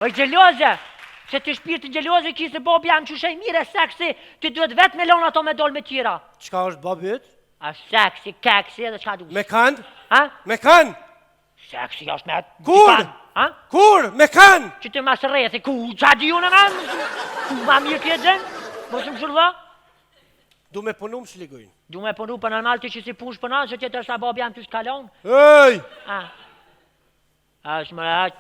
Oj gjeloze, se të shpirti gjeloze ki se bobi jam që shej mire seksi, ti duhet vetë me lona ato me dol me tjera. Qka është bobi yt? A seksi, keksi edhe qka du. Me kanë? Ha? Me kanë? Seksi është me... Kur? Ha? Kur? Me kanë? Që të mas rrethi, ku qa di ju në manë? Ku ma mirë kje dhen? Mosë më shurva? Du me punu më shligojnë. Du me punu për normal të që si push për nanë, se tjetër sa bobi jam të shkallon. Ej! A shmëre,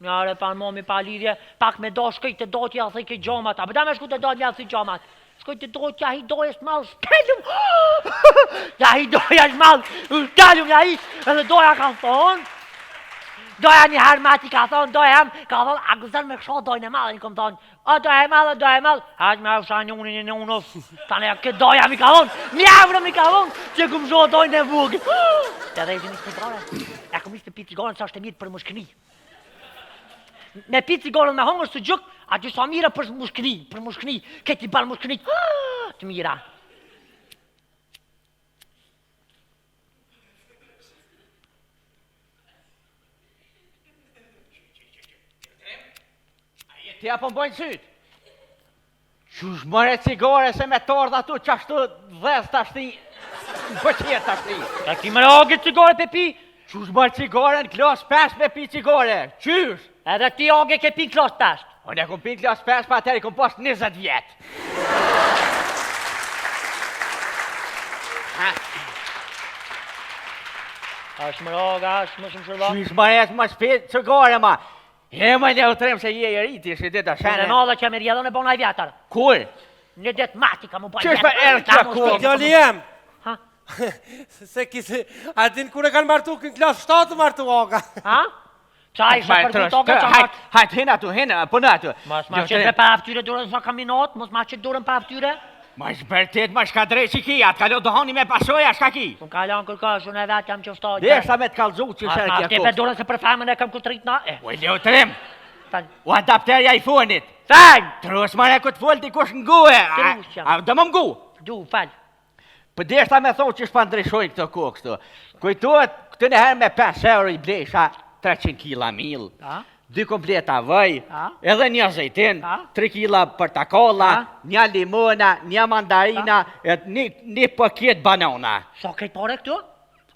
njare pa në momi pa lidhje, pak me do shkëj të do t'ja thëj ke gjomat, a përda me shku të do t'ja thëj gjomat. Shkoj të do t'ja hi doje s'mal, shpellum, t'ja hi doja s'mal, shpellum ja ish, edhe doja ka thonë, doja një herë mati ka thonë, ka thonë, a gëzën me kësho dojnë e malë, një kom thonë, o doja e malë, haqë me usha një unin një unof, tane këtë doja mi ka thonë, mjavrë mi ka thonë, që këm sho dojnë e vugë. Të edhe ishtë një cigare, e këm ishtë pi cigaren sa është e mirë për mushkëni. Me pi cigaren me hongër së gjuk, a që sa mira për mushkëni, këti balë mushkëni, të mira. Ti apo mbojnë sytë? Qush mëre cigare se me tordë atu qashtu dhez të ashti, për qëtë të ashti. Ka ki më rogi cigare pe pi? Qush mëre cigare në klas 5 me pi cigare? Qysh? Edhe ti oge ke pi në klas 5. Unë e kom pi në klas 5 pa atëri kom pas 20 vjetë. Ashtë më roga, ashtë më shumë shërba. Qush mëre më shpet cigare ma? E më një utrem se je e riti, shi dit a Në shene. nalla që me rjedhën e bona i vjetër. Kur? Një det mati ka mu bajnë Qysh për erë kja kur? Djali jem! Ha? Se kisi, a din kur e kanë martu kënë klas 7 martu oga. Ha? Qa isha për këtë oga qa martu? Hajt, hina tu, hina, punë atu. Mos ma qëtë për aftyre durën sa kaminot, mos ma qëtë durën për aftyre. Ma shbërtet, ma shka drejt që ki, atë kalo dohoni me pasoja, shka ki? Më kalon kërka, shune vetë jam që stojtë. Dhe sa me të kalzu që Ma shërë kja shte për durën se për femën e kam këtërit na. Oj, le u trim, Fal. u adapterja i fonit. Fal! Trus mare këtë full t'i kush nguhe. Trus jam. A do më ngu? Du, fal. Për dhe shta me thonë që shpa ndryshojnë këto kohë kështu. Kujtohet, këtë në herë me 5 euro i blesha 300 kila mil. 2 kompleta vëj, edhe një zejtin, 3 kila portakolla, një limona, një mandarina, një paket banana. Sa këtë pare këtu?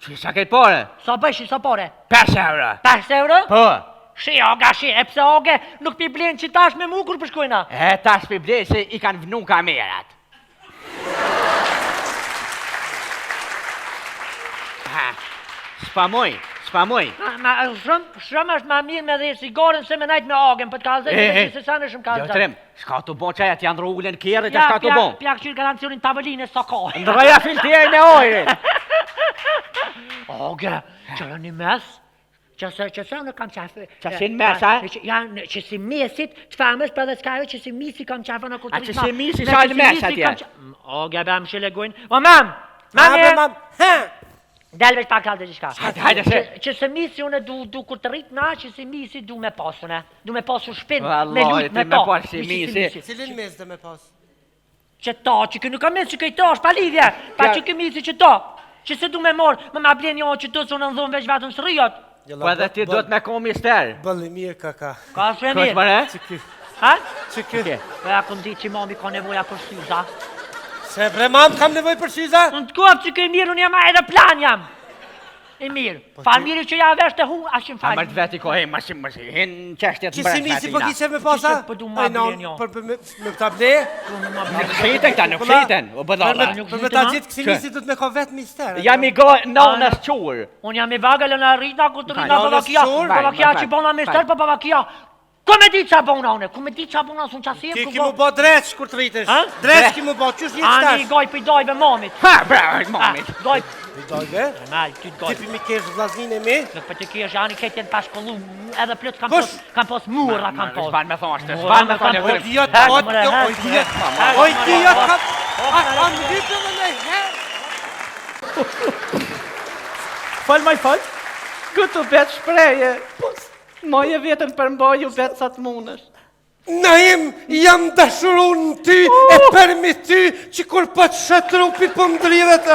Që sa këtë pare? Sa bëjshi, sa pare? 5 euro. 5 euro? Po. Shi, oga, shi, e pse oge, nuk pi blenë që tash me mu kur përshkojna. E tash pi blenë se i kanë vnu kamerat. Spamoj. Ma shumë është ma mirë me dhe sigaren se me najtë me agen, për të kalëzë, që se sa në shumë kalëzë. Jo, trem, shka të bon që aja t'janë ndru ullën kjerët e shka të bon? Pja këqyrë garancionin tavëline sa ka. Ndroja filtjerën e ojrit. Oge, qërë një mes, që në kam qafë. Që si në mes, a? Janë që si mesit të famës, për dhe s'kajve që si misi kam qafë në kur të A që si misi sa në mes atje? Oge, bëm shile gojnë. O, mam, Delveç pa kalë të gjithka. Hajde se. Që se misi une du kur të rritë na, që se misi du me pasune. Du me pasu shpin, me Wallahi, lujt, me ti me to. pas si misi. Cilin mes dhe me pas? Që ta, që kë nuk ka mes që këjto, është pa lidhje. Pa që kë misi që ta. Që se du me morë, më blen jo që të që në ndhëmë veç vetën së rrijot. Po edhe ti do të me ko mister. Bëllë mirë kaka. Ka shë e Kosh mirë. mëre? Ha? Që kë? Po ja këm di që mami ka nevoja për syza. Se bre mam kam nevoj për shiza? Në të kuap që këj mirë, unë jam edhe plan jam. E mirë. Falmiri që ja vesh të hu, ashim falë. Amër të veti ko, hej, mashim, hin qeshtjet Që si misi për kishe me pasa? Po du ma blen jo. Për me këta ble? Nuk shiten këta, nuk shiten. O bëdala. Për me ta gjithë kësi misi du të me ka vetë mister. Jam i go nonës qurë. Unë jam i vagëllë në rritna, ku të rritna Nonës bavakia. qurë? Bavakia që bona mister, për bavakia. Ku me di qa bona une? Ku me di qa bona sun qasirë? Ti ki mu bo dreq kur të rritesh. Dreq ki mu bo, qësh një Ani qëtash? goj për i dojve momit. Ha, bravo, momit. Goj. I dojve? Mal, ty të goj. Tipi mi kesh vlaznin e mi? Nuk për të kjesh, ani ketjen pas kollu, edhe plët Kush? kam pos mura, kam pos. Zban me thoshtë, Mura, zban me kam thoshtë. pos. Oj diot, oj diot, a më dytë dhe me Fal. Këtu bet shpreje. Moje vjetën për mboju bet sa të munësh. Naim, jam dashurun ty e përmi ty që kur po të shëtrupi po më drivet.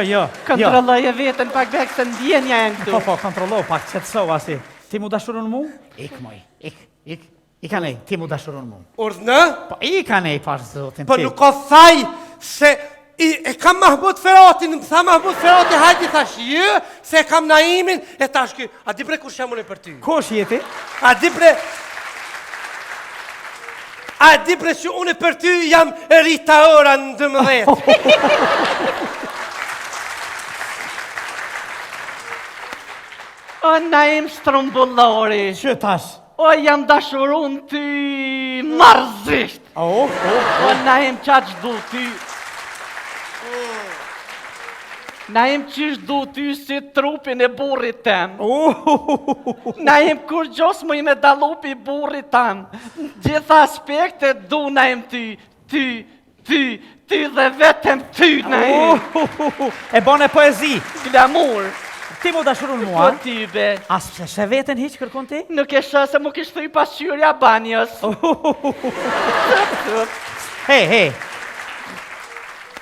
Jo. Kontrolloje vetën pak bek se ndjenja e këtu. Po, kontrollo pak, qetësova si. Ti mu dashuron mu? Ik, moj, ik. I ka nej, ti mu dashuron mu. Urdhnë? Po, i ka nej, pash zotin Po ti. nuk o thaj se e kam Mahmud Feratin, më tha Mahmud Ferati, hajti thash jë, se kam Naimin, e tash ky, a di bre kush jam unë për ty? Kush jeti? A di bre që unë për ty jam Rita Ora në 12. O, Naim Strumbullori. Që tash? O, jam dashurun ty marzisht. O, Naim qaq du ty. Naim qish du ty si trupin e burrit tem. Naim kur gjos mu i me dalupi burrit tem. Gjitha aspektet du Naim ty dhe vetem ty Naim. E bone poezi. Glamour. Ti mu dashurun mua? Po ty be. As se veten hiq kërkon ti? Nuk e shë se mu kishtë thuj pasqyrja banjës. Hej.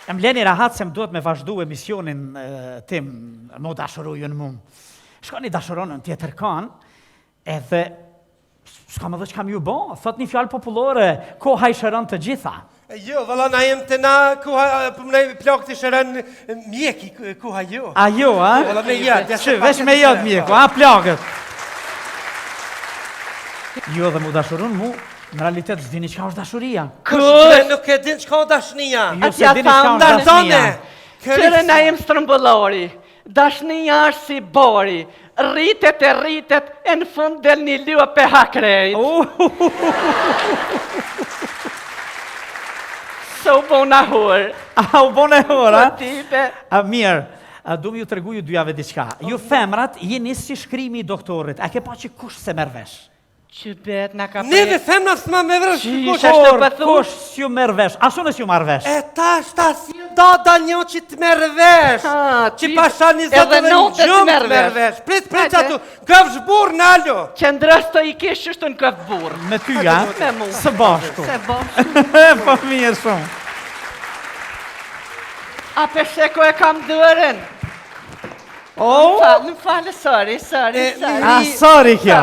Em leni rahat se më duhet me vazhdu emisionin tim mu dashurujën mu. Shkoni dashuronën tjetër kan, edhe s'kam edhe që kam ju bo, thot një fjallë populore, koha i shëron të gjitha. Jo, valla Naim të na, kuha, pëmnej plak të shëren mjeki, kuha jo. A jo, a? Valla me jetë. Që, vesh me jetë mjeku, a plakët. Jo dhe mu dashurun mu, në realitet s'dini qka është dashuria. Kështë nuk e din qka dashnia. Jo se dini qka është dashuria. Qëre Naim Strumbullori, dashnia është si bori, rritet, e në fund del një lua pe hakrejt. Se u bona hur. A u bona hur, a? Po tipe. A mirë, du mi ju të regu ju dyjave diçka. Ju femrat jeni si shkrimi i doktorit, a ke pa që kush se mervesh? Që bet nga ka Neve femna s'ma me vrësh kush. Kush s'ju mervesh? Asu në s'ju marvesh? E tash ta si da një që të mervesh. Që pasha një zotë dhe në gjumë të mervesh. Prit që atu, këvë zhbur në allo. Qëndrës të i kishë është në këvë burë. Me ty, ja? Me mu. Së bashku. Se bashku. Po mirë shumë. A pesheko e kam dërën. Në falë, sorry. A, sorry kjo.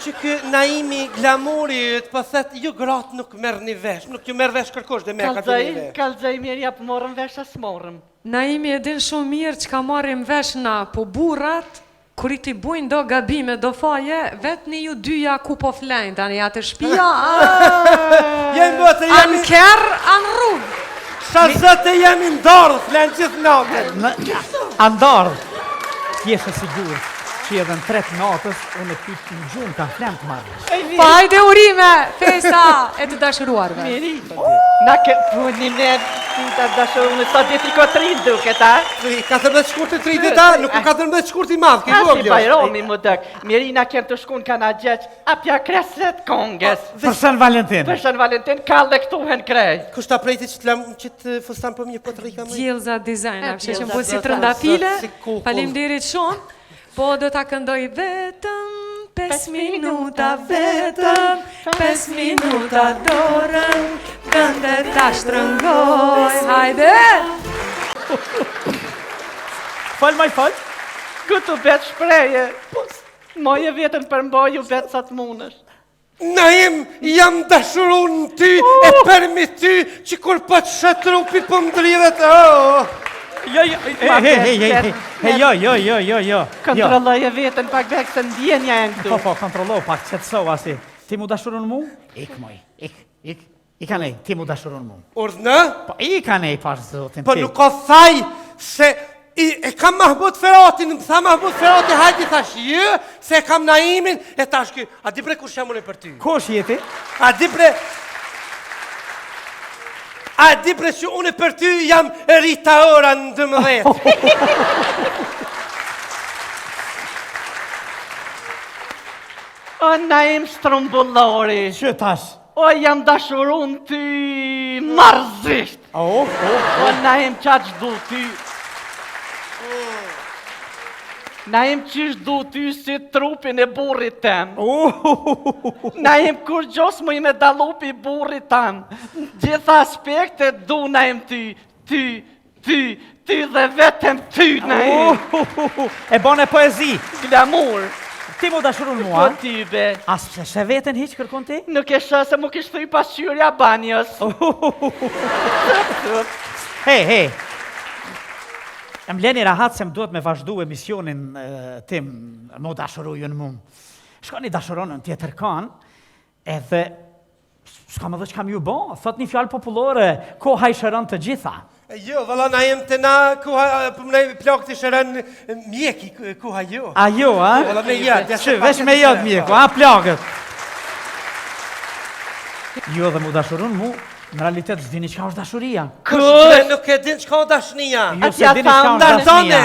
Që kë Naimi glamurit, po thet, ju gratë nuk merë një vesh, nuk ju merë vesh kërkosh dhe me ka të njëve. Kalzaj mirë, ja për morëm vesh as morëm. Naimi e din shumë mirë që ka marrim vesh na, po burrat, kur i ti bujnë do gabime, do faje, vetë një ju dyja ku po flejnë, tani atë shpia, anë kerë, anë rrugë. Shazët e jemi ndorë, flenë gjithë natën. Andorë, t'jeshe sigur që edhe në 3 natës, unë e pytë në gjumë ka flenë të marrë. Pa hajde urime, festa e të dashuruarve. Miri, na ke puni me të dashurune, sa djeti ko 3 duke ta? 14 shkurti 3 ta, nuk 14 shkurti madhë, ki voglio. Asi bajromi më dëk, miri na kërë të shkun ka na gjeq, apja kreset konges. Për Shën Valentin. Për Shën Valentin, kalle këtuhen krej. Kushta prejti që të fustan për mjë për të rika më? Gjilza Design, apshe që më si trëndafile, faleminderit shumë. Po do ta këndoj vetëm 5 minuta vetëm 5 minuta dorën kënde ta shtrëngoj. Hajde! Fal, maj fal. Këtu bet shpreje. Moje vetën për mboju bet sa të munësh. Naim, jam dashurun ty e përmi ty që kur po të shë trupi po më drivet. Jo. Kontrolloje vetën pak bek se ndjenja e këtu. Po, kontrollo pak, qetësova si. Ti mu dashurun mu? Ik, moj, ik. I ka nej, ti mu dashurun mu. Urdhnë? Po, i ka nej, pash zotin ti. Po nuk o thaj se e kam Mahmud Feratin, më tha Mahmud Ferati, hajti thash jë, se e kam Naimin, e tash ky, a di bre kush jam unë për ty? Kush jeti? A di bre që unë për ty jam Rita Ora në 12. O, Naim Strumbullori. Që tash? O, jam dashurun ty marzisht. O, Naim qaq du ty. Na jem qysh du ty si trupin e burrit tem. Na jem kur gjos mu i me dalupi burrit tam. Gjitha aspektet du na jem ty dhe vetem ty na jem. E bane poezi. Glamour. Ti mu dashurun mua? Po ty be. As se veten hiq kërkon ti? Nuk e shë se mu kish thuj pasqyrja banjës. Hej. Em leni rahat se më duhet me vazhdu emisionin tim, mu dashurujën mu. Shkoni dashuronën tjetër kanë, edhe s'ka më dhe që kam ju bo, thot një fjallë populore, koha i shëron të gjitha. Jo, valla na jem të na koha, ne plak të shëran mjeki koha jo. A jo, a? Valla me jad. Që, vesh me jad mjeku, a plakët. Jo dhe mu dashurun mu, në realitet s'dini qka është dashuria. Kështë nuk e din qka dashnia. Jo se dini qka është dashuria.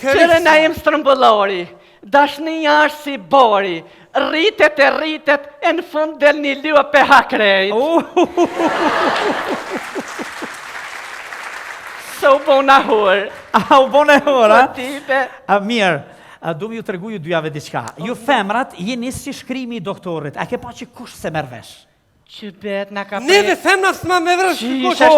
Qëre na jem strëmbëllori, dashnia është si bori, rritet e në fund del një lua pe hakrejt. Se u bona hur. A u bona hur, a? Po tipe. Mirë, du mi ju të regu ju dyjave diqka. Ju femrat jeni si shkrimi i doktorit, a ke pa që kush se mervesh? Që bet na ka Neve femna s'ma me vrësh kush. Qisht